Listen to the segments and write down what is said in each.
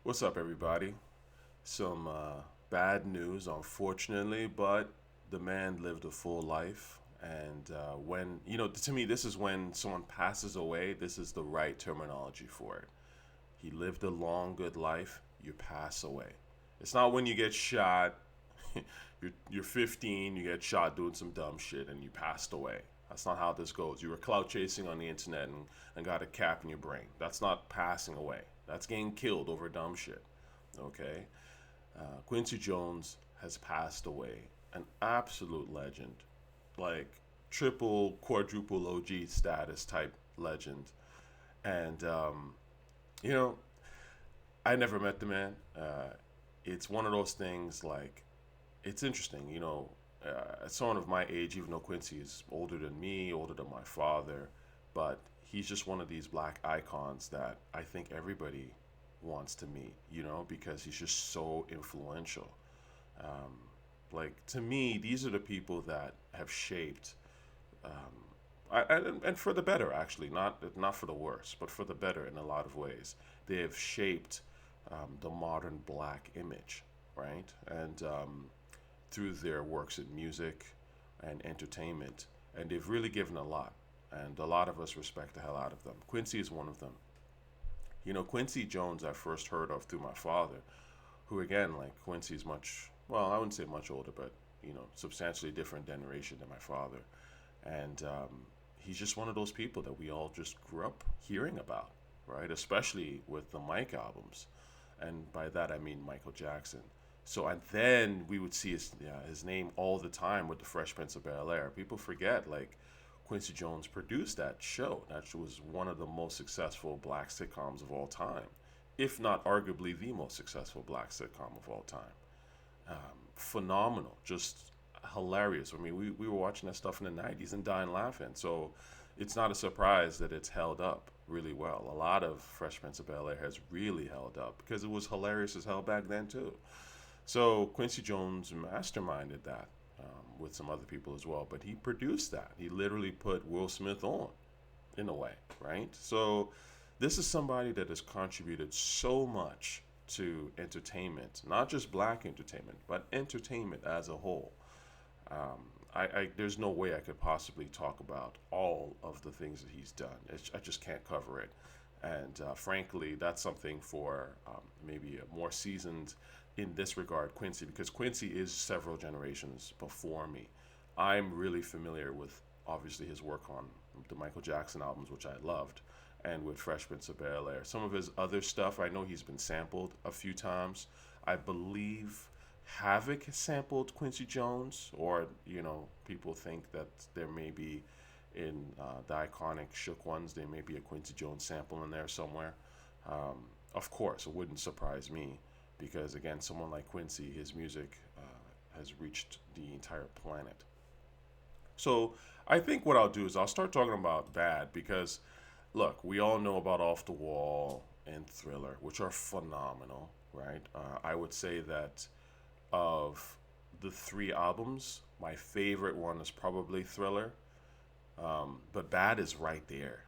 What's up, everybody? Some bad news, unfortunately, but the man lived a full life. And to me, this is when someone passes away, this is the right terminology for it. He lived a long, good life, you pass away. It's not when you get shot, you're 15, you get shot doing some dumb shit, and you passed away. That's not how this goes. You were clout chasing on the internet and got a cap in your brain. That's not passing away. That's getting killed over dumb shit. Okay? Quincy Jones has passed away. An absolute legend. Like triple, quadruple OG status type legend. And, you know, I never met the man. It's one of those things like, it's interesting, as someone of my age, even though Quincy is older than me, older than my father, but he's just one of these black icons that I think everybody wants to meet, because he's just so influential. Um, like to me, these are the people that have shaped, and for the better, actually, not for the worse, but for the better in a lot of ways. They have shaped the modern black image, right? And through their works in music and entertainment, and they've really given a lot. And a lot of us respect the hell out of them. Quincy is one of them. Quincy Jones I first heard of through my father, who again, like Quincy's much, well, I wouldn't say much older, but substantially different generation than my father, and he's just one of those people that we all just grew up hearing about, right? Especially with the Mike albums, and by that I mean Michael Jackson. So and then we would see his name all the time with the Fresh Prince of Bel Air. People forget like Quincy Jones produced that show. That was one of the most successful black sitcoms of all time, if not arguably the most successful black sitcom of all time. Phenomenal, just hilarious. I mean, we were watching that stuff in the '90s and dying laughing. So it's not a surprise that it's held up really well. A lot of Fresh Prince of Bel Air has really held up because it was hilarious as hell back then too. So Quincy Jones masterminded that with some other people as well, but he produced that. He literally put Will Smith on, in a way, right? So this is somebody that has contributed so much to entertainment, not just black entertainment, but entertainment as a whole. There's no way I could possibly talk about all of the things that he's done. I just can't cover it. And frankly, that's something for maybe a more seasoned in this regard, Quincy, because Quincy is several generations before me. I'm really familiar with obviously his work on the Michael Jackson albums, which I loved, and with Fresh Prince of Bel Air. Some of his other stuff, I know he's been sampled a few times. I believe Havoc sampled Quincy Jones, or people think that there may be in the iconic Shook Ones, there may be a Quincy Jones sample in there somewhere. Of course, it wouldn't surprise me because, again, someone like Quincy, his music has reached the entire planet. So I think what I'll do is I'll start talking about Bad because, look, we all know about Off the Wall and Thriller, which are phenomenal, right? I would say that of the three albums, my favorite one is probably Thriller, but Bad is right there.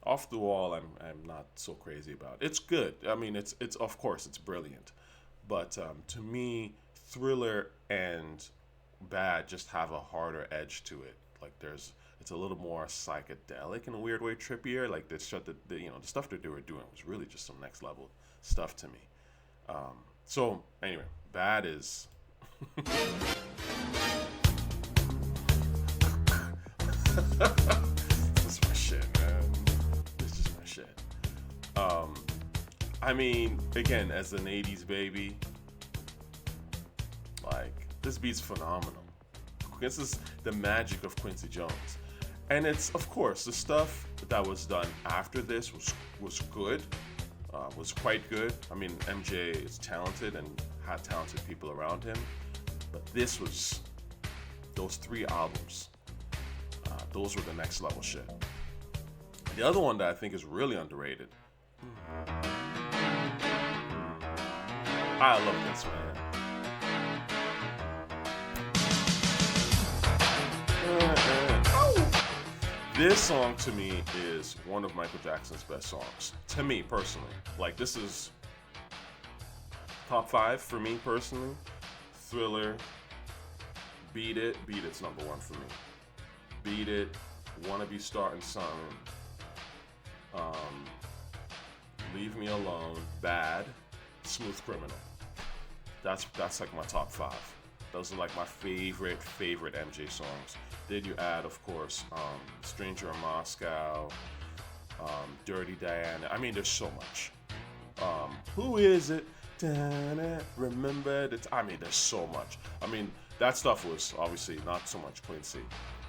Off the Wall, I'm not so crazy about. It's good. I mean, it's of course it's brilliant, but to me, Thriller and Bad just have a harder edge to it. Like it's a little more psychedelic in a weird way, trippier. Like the stuff that they were doing was really just some next level stuff to me. So anyway, Bad is. This is my shit, man. This is my shit. Um, I mean, again, as an '80s baby, like this beat's phenomenal. This is the magic of Quincy Jones, and it's of course the stuff that was done after this was good, was quite good. I mean, MJ is talented and had talented people around him, but this was those three albums. Those were the next level shit. The other one that I think is really underrated. I love this, man. This song to me is one of Michael Jackson's best songs. To me personally, like this is Top five for me personally: Thriller, Beat It. Beat It's number one for me. Beat It, Wanna Be Starting Something, um, Leave Me Alone, Bad, Smooth Criminal. That's like my top five. Those are like my favorite MJ songs. Then you add, of course, Stranger in Moscow, Dirty Diana. I mean, there's so much. Who is it? Remember that? I mean, there's so much. I mean, that stuff was obviously not so much Quincy,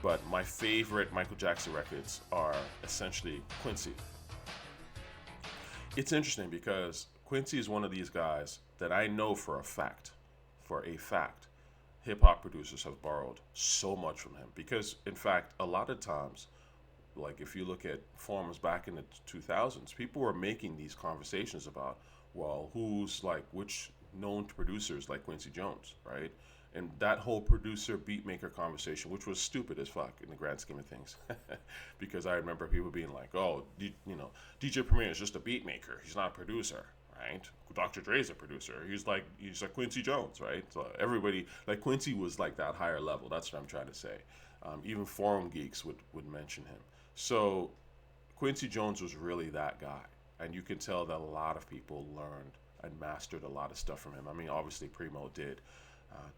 but my favorite Michael Jackson records are essentially Quincy. It's interesting because Quincy is one of these guys that I know for a fact, hip hop producers have borrowed so much from him. Because, in fact, a lot of times, like if you look at forums back in the 2000s, people were making these conversations about, well, who's like which known producers like Quincy Jones, right? And that whole producer beat maker conversation, which was stupid as fuck in the grand scheme of things, because I remember people being like, "Oh, DJ Premier is just a beat maker. He's not a producer, right? Dr. Dre's a producer. He's like Quincy Jones, right?" So everybody like Quincy was like that higher level. That's what I'm trying to say. Even forum geeks would mention him. So Quincy Jones was really that guy, and you can tell that a lot of people learned and mastered a lot of stuff from him. I mean, obviously Primo did,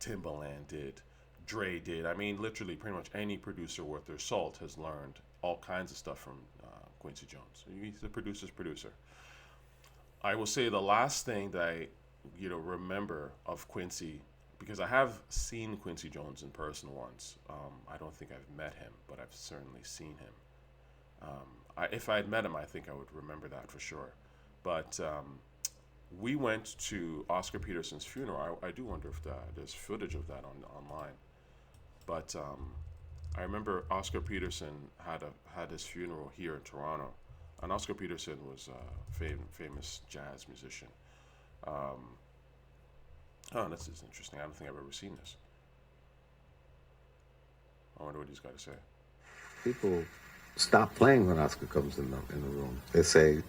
Timbaland did, Dre did. I mean, literally, pretty much any producer worth their salt has learned all kinds of stuff from Quincy Jones. He's the producer's producer. I will say the last thing that I, remember of Quincy, because I have seen Quincy Jones in person once. I don't think I've met him, but I've certainly seen him. If I had met him, I think I would remember that for sure. But we went to Oscar Peterson's funeral. I do wonder if there's footage of that online. But I remember Oscar Peterson had his funeral here in Toronto, and Oscar Peterson was a famous jazz musician. Oh, this is interesting. I don't think I've ever seen this. I wonder what he's got to say. People stop playing when Oscar comes in the room. They say,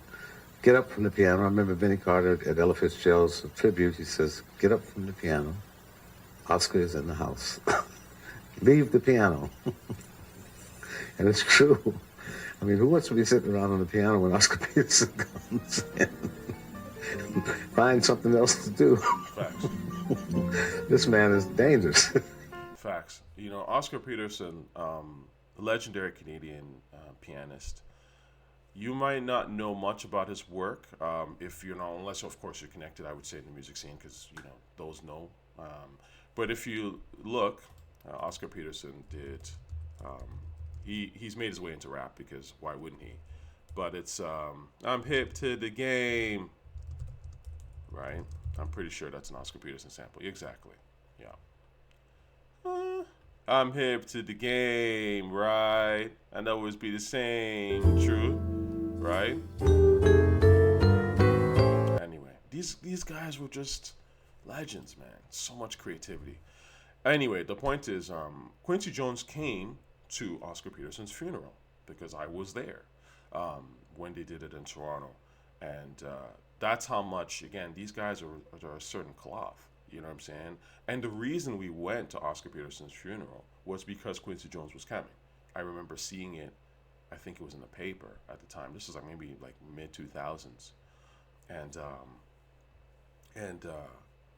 "Get up from the piano." I remember Benny Carter at Ella Fitzgerald's tribute. He says, "Get up from the piano. Oscar is in the house. Leave the piano." And it's true. I mean, who wants to be sitting around on the piano when Oscar Peterson comes in? Find something else to do. Facts. This man is dangerous. Facts. Oscar Peterson, legendary Canadian pianist. You might not know much about his work, if you're not, unless of course you're connected. I would say in the music scene, because those know. But if you look, Oscar Peterson did. He's made his way into rap, because why wouldn't he? But it's I'm hip to the game, right? I'm pretty sure that's an Oscar Peterson sample. Exactly. Yeah. I'm hip to the game, right? And always be the same. True, right? Anyway, these guys were just legends, man. So much creativity. Anyway, the point is, Quincy Jones came to Oscar Peterson's funeral, because I was there when they did it in Toronto, and that's how much. Again, these guys are a certain cloth. You know what I'm saying? And the reason we went to Oscar Peterson's funeral was because Quincy Jones was coming. I remember seeing it. I think it was in the paper at the time. This was like maybe like mid 2000s, and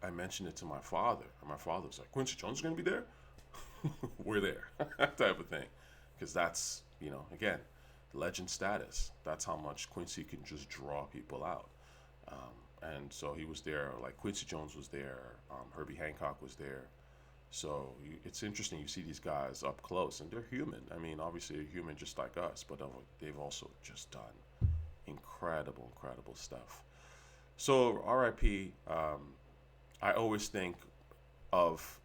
I mentioned it to my father, and my father was like, "Quincy Jones is gonna be there." We're there, type of thing, because that's again, legend status. That's how much Quincy can just draw people out. And so he was there. Like Quincy Jones was there. Herbie Hancock was there. So it's interesting. You see these guys up close, and they're human. I mean, obviously they're human just like us, but they've also just done incredible stuff. So R.I.P. I always think of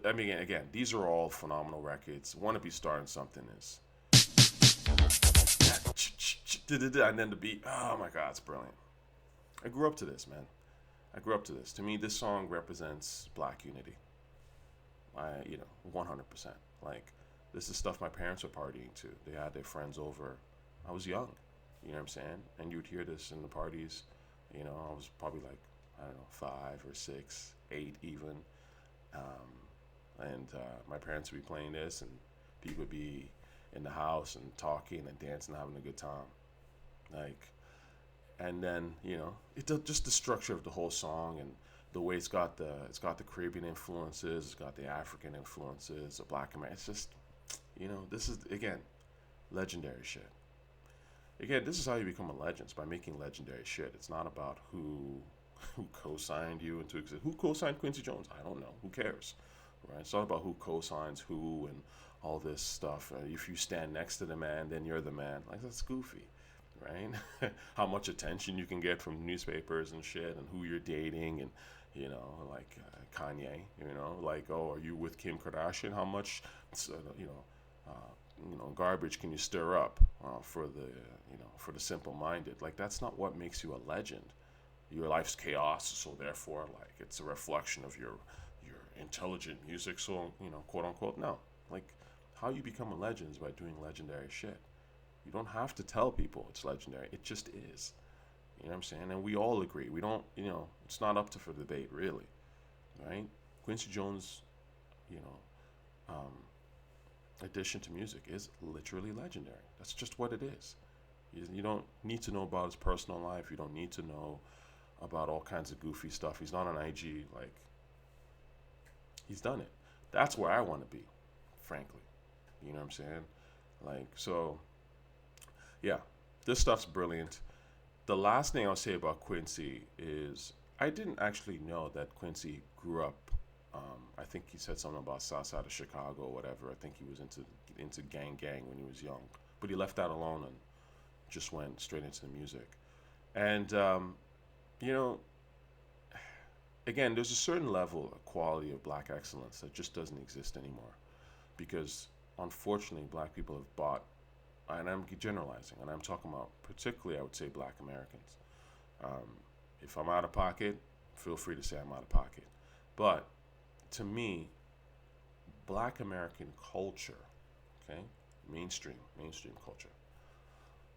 I mean, again, these are all phenomenal records. "Wanna Be Starting Something" is, and then the beat. Oh my God, it's brilliant. I grew up to this, man. I grew up to this. To me, this song represents Black unity. 100%. Like, this is stuff my parents were partying to. They had their friends over. I was young, you know what I'm saying? And you'd hear this in the parties. I was probably like, I don't know, 5 or 6, 8 even. And my parents would be playing this, and people would be in the house and talking and dancing, having a good time. Like, and then just the structure of the whole song and the way it's got the Caribbean influences, it's got the African influences, the Black American. It's just this is again legendary shit. Again, this is how you become a legend, it's by making legendary shit. It's not about who co-signed you into existence. Who co-signed Quincy Jones? I don't know. Who cares? Right? It's not about who co-signs who and all this stuff. If you stand next to the man, then you're the man. Like, that's goofy, right? How much attention you can get from newspapers and shit, and who you're dating, and like Kanye. Like, oh, are you with Kim Kardashian? How much, garbage can you stir up for the simple-minded? Like, that's not what makes you a legend. Your life's chaos, so therefore, like, it's a reflection of your intelligent music. So quote unquote, no. Like, how you become a legend is by doing legendary shit. You don't have to tell people it's legendary. It just is. You know what I'm saying? And we all agree. We don't. It's not up for debate, really, right? Quincy Jones, you know, um, addition to music is literally legendary. That's just what it is. You don't need to know about his personal life. You don't need to know about all kinds of goofy stuff. He's not on IG. Like, he's done it. That's where I want to be, frankly. You know what I'm saying? Like, so, yeah, this stuff's brilliant. The last thing I'll say about Quincy is I didn't actually know that Quincy grew up. I think he said something about South Side of Chicago or whatever. I think he was into gang when he was young, but he left that alone and just went straight into the music. And you know, again, there's a certain level of quality of black excellence that just doesn't exist anymore because unfortunately, black people have bought, and I'm generalizing, and I'm talking about particularly, I would say, black Americans. Um, if I'm out of pocket, feel free to say I'm out of pocket. But to me, black American culture, okay, mainstream culture,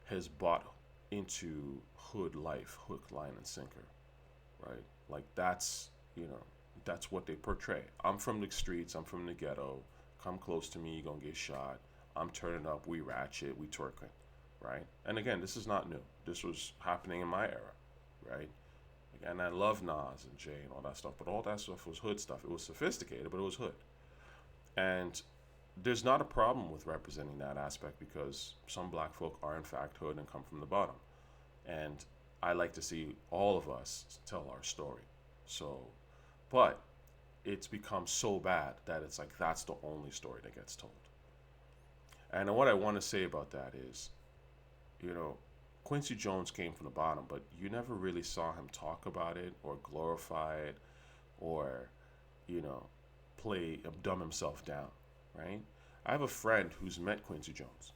has bought into hood life, hook, line, and sinker, right? Like that's what they portray. I'm from the streets, I'm from the ghetto. Come close to me, you're gonna get shot. I'm turning up, we ratchet, we twerking, right? And again, this is not new. This was happening in my era, right? And I love Nas and Jay and all that stuff, but all that stuff was hood stuff. It was sophisticated, but it was hood. And there's not a problem with representing that aspect because some black folk are in fact hood and come from the bottom. And I like to see all of us tell our story. So, but it's become so bad that it's like that's the only story that gets told. And what I want to say about that is, you know, Quincy Jones came from the bottom, but you never really saw him talk about it or glorify it or, you know, dumb himself down, right? I have a friend who's met Quincy Jones,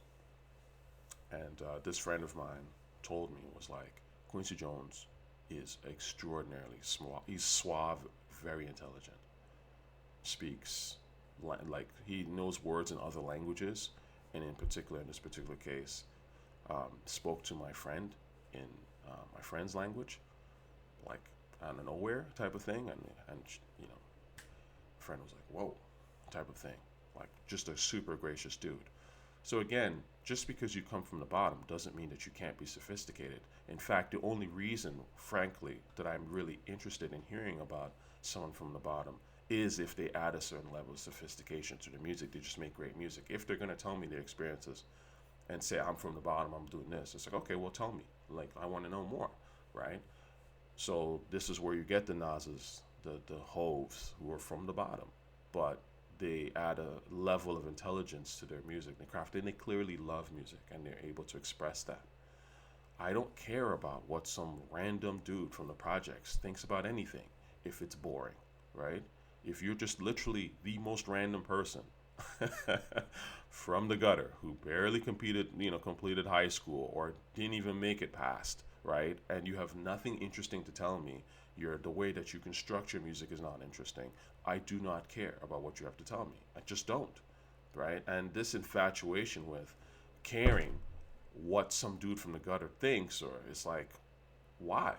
and this friend of mine told me was like, Quincy Jones is extraordinarily suave. He's suave, very intelligent, speaks like he knows words in other languages, and in particular, in this particular case, spoke to my friend in my friend's language, like out of nowhere type of thing, and you know, friend was like, whoa, type of thing, like just a super gracious dude. So again, just because you come from the bottom doesn't mean that you can't be sophisticated. In fact, the only reason, frankly, that I'm really interested in hearing about someone from the bottom is if they add a certain level of sophistication to their music. They just make great music. If they're going to tell me their experiences and say, I'm from the bottom, I'm doing this, it's like, okay, well, tell me. Like, I want to know more, right? So this is where you get the Nas's, the Hoves, who are from the bottom. But they add a level of intelligence to their music, their craft, and they clearly love music, and they're able to express that. I don't care about what some random dude from the projects thinks about anything if it's boring, right? If you're just literally the most random person from the gutter who barely completed high school or didn't even make it past, right? And you have nothing interesting to tell me, the way that you construct your music is not interesting. I do not care about what you have to tell me. I just don't, right? And this infatuation with caring what some dude from the gutter thinks, or it's like, why?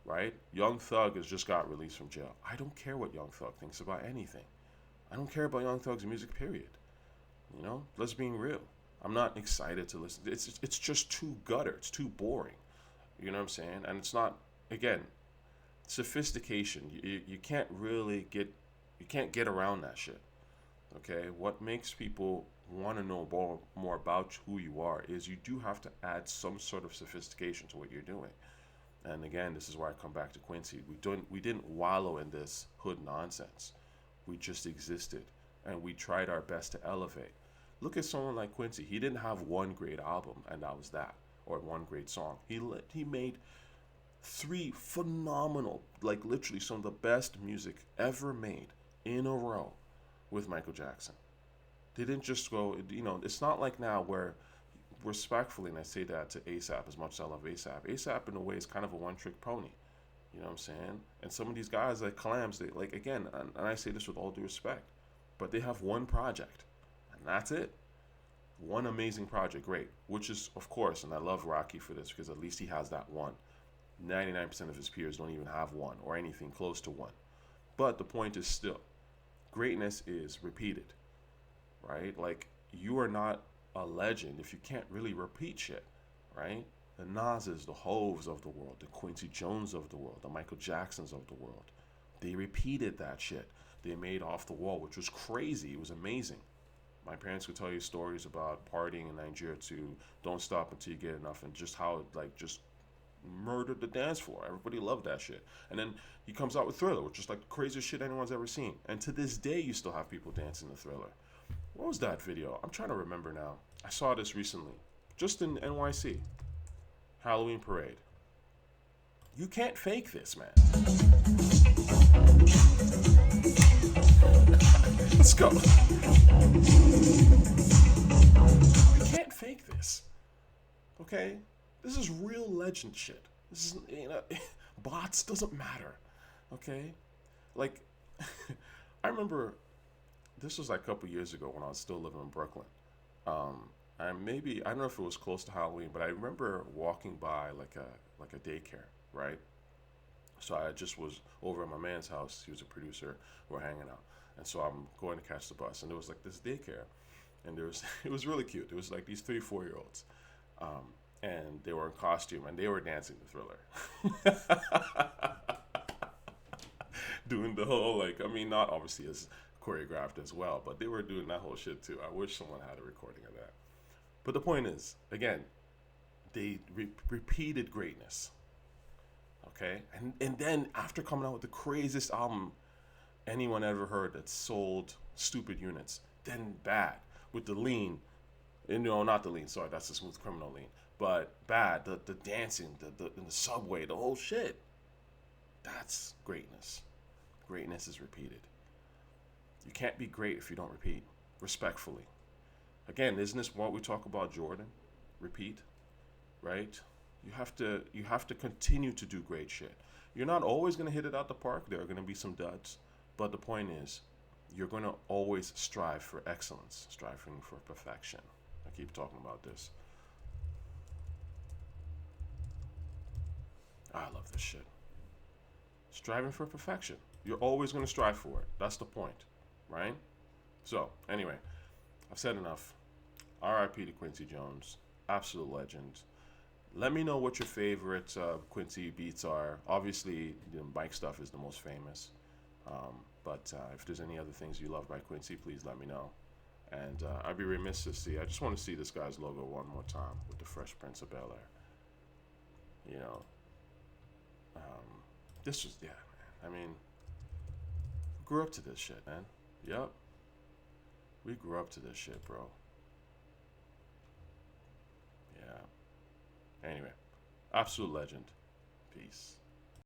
right? Young Thug has just got released from jail. I don't care what Young Thug thinks about anything. I don't care about Young Thug's music, period. You know, let's being real. I'm not excited to listen. It's just too gutter. It's too boring. You know what I'm saying? And it's not, again, sophistication. You can't really get, you can't get around that shit. Okay, what makes people want to know more about who you are is you do have to add some sort of sophistication to what you're doing. And again, this is where I come back to Quincy. We didn't wallow in this hood nonsense. We just existed, and we tried our best to elevate. Look at someone like Quincy. He didn't have one great album, and that was that, or one great song. He made three phenomenal, like literally some of the best music ever made in a row with Michael Jackson. They didn't just go, it's not like now where, respectfully, and I say that to ASAP as much as I love ASAP, ASAP in a way is kind of a one trick pony. You know what I'm saying? And some of these guys like Clams, they like, again, and I say this with all due respect, but they have one project, and that's it. One amazing project, great. Which is, of course, and I love Rocky for this because at least he has that one. 99% of his peers don't even have one or anything close to one. But the point is still, greatness is repeated, right? Like, you are not a legend if you can't really repeat shit, right? The Nas's, the Hoves of the world, the Quincy Jones of the world, the Michael Jacksons of the world. They repeated that shit. They made Off the Wall, which was crazy. It was amazing. My parents could tell you stories about partying in Nigeria to Don't Stop Until You Get Enough, and just how it, like, just murdered the dance floor. Everybody loved that shit. And then he comes out with Thriller, which is like the craziest shit anyone's ever seen. And to this day, you still have people dancing to Thriller. What was that video? I'm trying to remember now. I saw this recently, just in NYC. Halloween parade. You can't fake this, man. Let's go. You can't fake this. Okay? This is real legend shit. This is, bots doesn't matter. Okay? Like, I remember this was like a couple years ago when I was still living in Brooklyn. I don't know if it was close to Halloween, but I remember walking by like a daycare, right? So I just was over at my man's house. He was a producer. We're hanging out, and so I'm going to catch the bus, and there was like this daycare, and it was really cute. There was like these 3 4 year olds, and they were in costume, and they were dancing the Thriller, doing the whole, like, I mean, not obviously as choreographed as well, but they were doing that whole shit too. I wish someone had a recording of that. But the point is, again, they repeated greatness. Okay, and then after coming out with the craziest album anyone ever heard that sold stupid units, then Bad with the lean, and no, not the lean. Sorry, that's the Smooth Criminal lean. But Bad, the dancing, the in the subway, the whole shit. That's greatness. Greatness is repeated. You can't be great if you don't repeat. Respectfully. Again, isn't this what we talk about, Jordan? Repeat, right? You have to continue to do great shit. You're not always gonna hit it out the park. There are gonna be some duds, but the point is, you're gonna always strive for excellence, striving for perfection. I keep talking about this. I love this shit. Striving for perfection. You're always gonna strive for it. That's the point, right? So anyway, I've said enough. R.I.P. to Quincy Jones, absolute legend. Let me know what your favorite Quincy beats are. Obviously, the Mike stuff is the most famous. But if there's any other things you love by Quincy, please let me know. And I'd be remiss to see. I just want to see this guy's logo one more time with the Fresh Prince of Bel Air. You know, this was, yeah, man. I mean, we grew up to this shit, man. Yup. We grew up to this shit, bro. Yeah. Anyway, absolute legend. Peace.